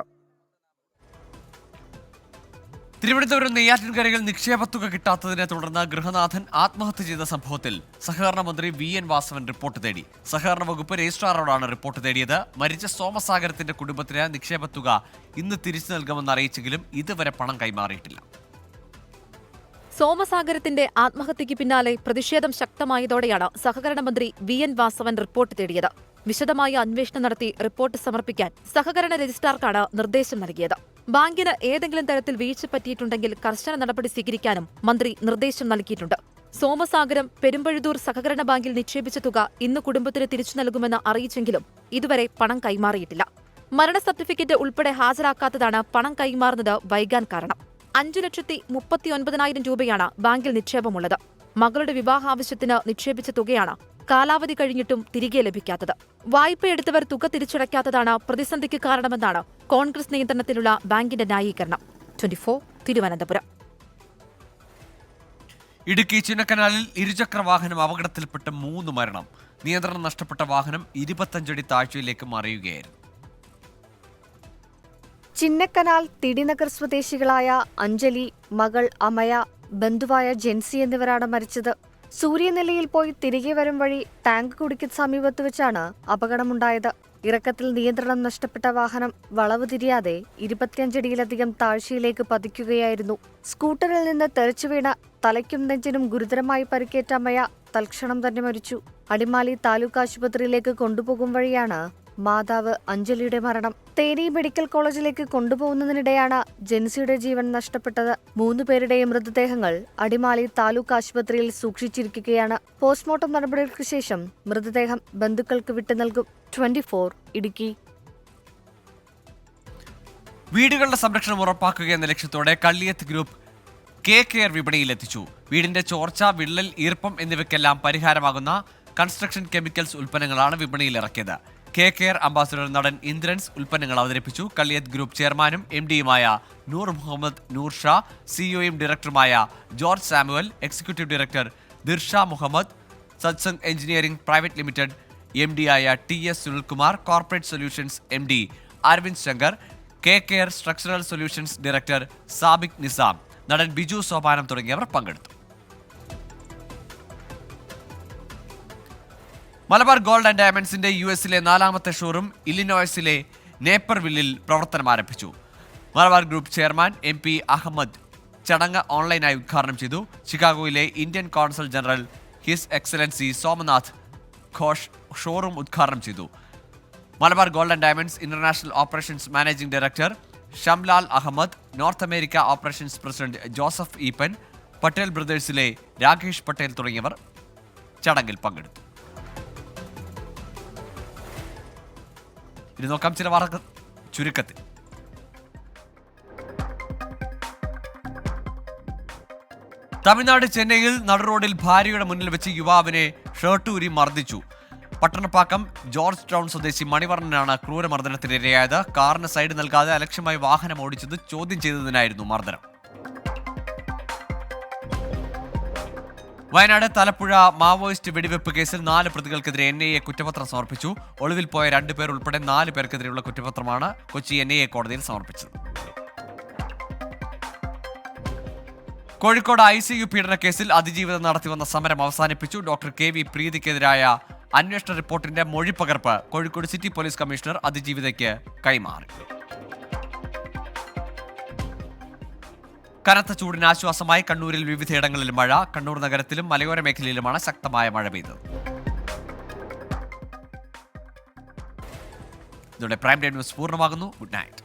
തിരുവനന്തപുരം നെയ്യാറ്റിൻകരയിൽ നിക്ഷേപത്തുക കിട്ടാത്തതിനെ തുടർന്ന് ഗൃഹനാഥൻ ആത്മഹത്യ ചെയ്ത സംഭവത്തിൽ സഹകരണ മന്ത്രി VN വാസവൻ റിപ്പോർട്ട് തേടി. സഹകരണ വകുപ്പ് രജിസ്ട്രാറോടാണ് റിപ്പോർട്ട് തേടിയത്. മരിച്ച സോമസാഗരത്തിന്റെ കുടുംബത്തിന് നിക്ഷേപത്തുക ഇന്ന് തിരിച്ചു നൽകുമെന്ന് അറിയിച്ചെങ്കിലും ഇതുവരെ പണം കൈമാറിയിട്ടില്ല. സോമസാഗരത്തിന്റെ ആത്മഹത്യയ്ക്ക് പിന്നാലെ പ്രതിഷേധം ശക്തമായതോടെയാണ് സഹകരണ മന്ത്രി VN വാസവൻ റിപ്പോർട്ട് തേടിയത്. വിശദമായ അന്വേഷണം നടത്തി റിപ്പോർട്ട് സമർപ്പിക്കാൻ സഹകരണ രജിസ്ട്രാർക്കാണ് നിർദ്ദേശം നൽകിയത്. ബാങ്കിന് ഏതെങ്കിലും തരത്തിൽ വീഴ്ച പറ്റിയിട്ടുണ്ടെങ്കിൽ കർശന നടപടി സ്വീകരിക്കാനും മന്ത്രി നിർദ്ദേശം നൽകിയിട്ടുണ്ട്. സോമസാഗരം പെരുമ്പഴുതൂർ സഹകരണ ബാങ്കിൽ നിക്ഷേപിച്ച തുക ഇന്ന് കുടുംബത്തിന് തിരിച്ചു നൽകുമെന്ന് അറിയിച്ചെങ്കിലും ഇതുവരെ പണം കൈമാറിയിട്ടില്ല. മരണ സർട്ടിഫിക്കറ്റ് ഉൾപ്പെടെ ഹാജരാക്കാത്തതാണ് പണം കൈമാറുന്നത് വൈകാൻ കാരണം. 5,39,000 രൂപയാണ് ബാങ്കിൽ നിക്ഷേപമുള്ളത്. മകളുടെ വിവാഹാവശ്യത്തിന് നിക്ഷേപിച്ച തുകയാണ് കാലാവധി കഴിഞ്ഞിട്ടും തിരികെ ലഭിക്കാത്തത്. വായ്പയെടുത്തവർ തുക തിരിച്ചടയ്ക്കാത്തതാണ് പ്രതിസന്ധിക്ക് കാരണമെന്നാണ് കോൺഗ്രസ് നിയന്ത്രണത്തിലുള്ള ബാങ്കിന്റെ ന്യായീകരണം. 24 തിരുവനന്തപുരം. ഇടുക്കി ചിന്നക്കനാലിൽ ഇരുചക്ര വാഹനം അപകടത്തിൽപ്പെട്ട് 3 മരണം. നിയന്ത്രണം നഷ്ടപ്പെട്ട വാഹനം 25 അടി താഴ്ചയിലേക്ക് മറിയുകയായിരുന്നു. ചിന്നക്കനാൽ തിടിനഗർ സ്വദേശികളായ അഞ്ജലി, മകൾ അമയ, ബന്ധുവായ ജെൻസി എന്നിവരാണ് മരിച്ചത്. സൂര്യനെല്ലയിൽ പോയി തിരികെ വരും വഴി ടാങ്ക് കുടിക്ക് സമീപത്ത് വെച്ചാണ് അപകടമുണ്ടായത്. ഇറക്കത്തിൽ നിയന്ത്രണം നഷ്ടപ്പെട്ട വാഹനം വളവ് തിരിയാതെ 25 അടിയിലധികം താഴ്ചയിലേക്ക് പതിക്കുകയായിരുന്നു. സ്കൂട്ടറിൽ നിന്ന് തെറിച്ചു വീണ തലയ്ക്കും നെഞ്ചിനും ഗുരുതരമായി പരിക്കേറ്റ അമയ തൽക്ഷണം തന്നെ മരിച്ചു. അടിമാലി താലൂക്ക് ആശുപത്രിയിലേക്ക് കൊണ്ടുപോകും വഴിയാണ് മാതാവ് അഞ്ജലിയുടെ മരണം. തേനി മെഡിക്കൽ കോളേജിലേക്ക് കൊണ്ടുപോകുന്നതിനിടെയാണ് ജെൻസിയുടെ ജീവൻ നഷ്ടപ്പെട്ടത്. 3 പേരുടെയും മൃതദേഹങ്ങൾ അടിമാലി താലൂക്ക് ആശുപത്രിയിൽ സൂക്ഷിച്ചിരിക്കുകയാണ്. പോസ്റ്റ്മോർട്ടം നടപടികൾക്ക് ശേഷം മൃതദേഹം ബന്ധുക്കൾക്ക് വിട്ടു നൽകും. 24 ഇടുക്കി. വീടുകളുടെ സംരക്ഷണം ഉറപ്പാക്കുക എന്ന ലക്ഷ്യത്തോടെ കള്ളിയത്ത് ഗ്രൂപ്പ് കെയർ വിപണിയിലെത്തിച്ചു. വീടിന്റെ ചോർച്ച, വിള്ളൽ, ഈർപ്പം എന്നിവയ്ക്കെല്ലാം പരിഹാരമാകുന്ന കൺസ്ട്രക്ഷൻ കെമിക്കൽസ് ഉൽപ്പന്നങ്ങളാണ് വിപണിയിലിറക്കിയത്. കെയർ അംബാസിഡർ നടൻ ഇന്ദ്രൻസ് ഉൽപ്പന്നങ്ങൾ അവതരിപ്പിച്ചു. കള്ളിയത്ത് ഗ്രൂപ്പ് ചെയർമാനും MD-യുമായ നൂർ മുഹമ്മദ് നൂർ ഷാ, CEO-യും ഡയറക്ടറുമായ George Samuel, executive director Dirsha Muhammad, Satsang engineering private limited MD-യായ TS Sunilkumar, corporate solutions MD Aravind Shankar, care structural solutions director Sabik Nizam, നടൻ ബിജു സോപാനം തുടങ്ങിയവർ പങ്കെടുത്തു. മലബാർ ഗോൾഡ് ആൻഡ് ഡയമണ്ട്സിന്റെ US-ലെ 4ാമത്തെ ഷോറൂം ഇല്ലിനോയ്സിലെ നേപ്പർവില്ലിൽ പ്രവർത്തനം ആരംഭിച്ചു. Malabar group chairman MP Ahmed ചടങ്ങ് ഓൺലൈനായി ഉദ്ഘാടനം ചെയ്തു. ചിക്കാഗോയിലെ Indian consul general his excellency Somnath Ghosh showroom ഉദ്ഘാടനം ചെയ്തു. Malabar gold and diamonds international operations managing director Shamlal Ahmed, north America operations president Joseph Eapen, Patel ബ്രദേഴ്സിലെ രാകേഷ് പട്ടേൽ തുടങ്ങിയവർ ചടങ്ങിൽ പങ്കെടുത്തു. ഇനി നോക്കാം ചില വാർത്തകൾ ചുരുക്കത്തിൽ. തമിഴ്നാട് ചെന്നൈയിൽ നടുറോഡിൽ ഭാര്യയുടെ മുന്നിൽ വെച്ച് യുവാവിനെ ഷർട്ടൂരി മർദ്ദിച്ചു. പട്ടണപ്പാക്കം ജോർജ് ടൗൺ സ്വദേശി മണിവർണ്ണനാണ് ക്രൂരമർദ്ദനത്തിനിരയായത്. കാറിന് സൈഡ് നൽകാതെ അലക്ഷ്യമായി വാഹനം ഓടിച്ചത് ചോദ്യം ചെയ്തതിനായിരുന്നു മർദ്ദനം. വയനാട് തലപ്പുഴ മാവോയിസ്റ്റ് വെടിവെപ്പ് കേസിൽ 4 പ്രതികൾക്കെതിരെ NIA കുറ്റപത്രം സമർപ്പിച്ചു. ഒളിവിൽ പോയ 2 പേർ ഉൾപ്പെടെ 4 പേർക്കെതിരെയുള്ള കുറ്റപത്രമാണ് കൊച്ചി NIA കോടതിയിൽ സമർപ്പിച്ചത്. കോഴിക്കോട് ICU പീഡന കേസിൽ അതിജീവിതം നടത്തിവന്ന സമരം അവസാനിപ്പിച്ചു. ഡോക്ടർ KV പ്രീതിക്കെതിരായ അന്വേഷണ റിപ്പോർട്ടിന്റെ മൊഴിപ്പകർപ്പ് കോഴിക്കോട് സിറ്റി പോലീസ് കമ്മീഷണർ അതിജീവിതയ്ക്ക് കൈമാറി. കനത്ത ചൂടിന് ആശ്വാസമായി കണ്ണൂരിൽ വിവിധയിടങ്ങളിൽ മഴ. കണ്ണൂർ നഗരത്തിലും മലയോര മേഖലയിലുമാണ് ശക്തമായ മഴ പെയ്തത്. ഇതോടെ പ്രൈം ടൈം ന്യൂസ് പൂർണ്ണമാകുന്നു. Good night.